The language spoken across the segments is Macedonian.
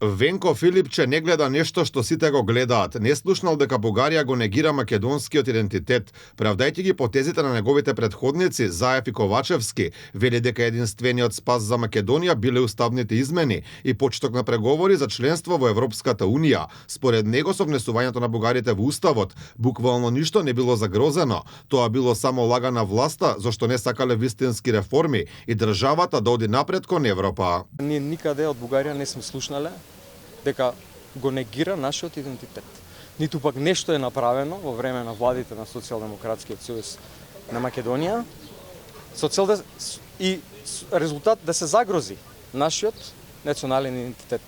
Венко Филипче не гледа нешто што сите го гледаат. Не слушнал дека Бугарија го негира македонскиот идентитет. Правдајќи ги потезите на неговите предходници, Заев и Ковачевски, вели дека единствениот спас за Македонија биле уставните измени и почеток на преговори за членство во Европската Унија. Според него, со внесувањето на бугарите во уставот, буквално ништо не било загрозено. Тоа било само лага на власта, зашто не сакале вистински реформи и државата да оди напред кон Европа. Ние никаде од Бугарија не сме слушнале дека го негира нашиот идентитет. Ниту пак нешто е направено во време на владите на Социјалдемократскиот сојуз на Македонија со цел да и резултат да се загрози нашиот национален идентитет.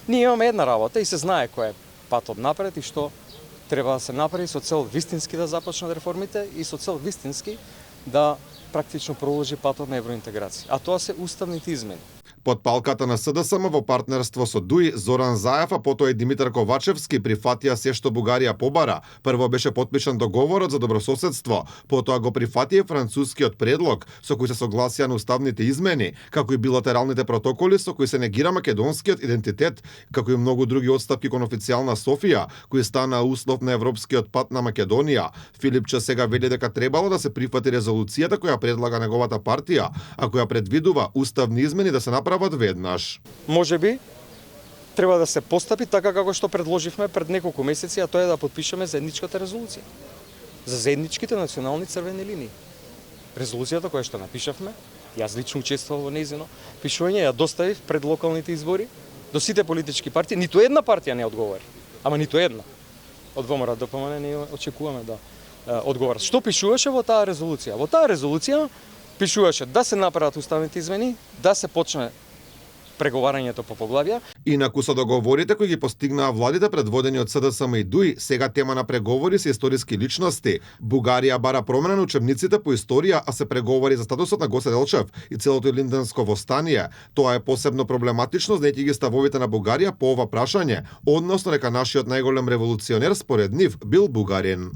Ние имаме една работа и се знае кој е патот напред и што треба да се направи со цел вистински да започнат реформите и со цел вистински да практично проложи патот на евроинтеграција. А тоа се уставните измени. Под палката на СДСМ во партнерство со ДУИ, Зоран Заев, а потоа и Димитар Ковачевски прифатија се што Бугарија побара. Прво беше потпишан договорот за добрососедство, потоа го прифатија францускиот предлог со кој се согласија на уставните измени, како и билатералните протоколи со кои се негира македонскиот идентитет, како и многу други отстапки кон официјална Софија, кои стана услов на европскиот пат на Македонија. Филипче сега вели дека требало да се прифати резолуцијата која предлага неговата партија, а која предвидува уставни измени да се направат веднаш. Можеби треба да се постапи така како што предложивме пред неколку месеци, а тоа е да подпишеме заедничката резолуција за заедничките национални црвени линии. Резолуцијата која што напишавме, јас лично учествував во нејзино пишување, ја доставив пред локалните избори до сите политички партии, ниту една партија не одговори. Ама ниту една. Од ВМРО ДПМН не очекуваме да одговора. Што пишуваше во таа резолуција? Во таа резолуција пишуваше да се направат уставните измени, да се почне преговарањето по поглавја. Инаку со договорите кои ги постигнаа владите предводени од СДСМ и ДУИ, сега тема на преговори се историски личности. Бугарија бара промена на учебниците по историја, а се преговори за статусот на Гоце Делчев и целото Илинденско востание. Тоа е посебно проблематично, знаејќи ги ставовите на Бугарија по ова прашање, односно дека нашиот најголем револуционер според нив бил бугарин.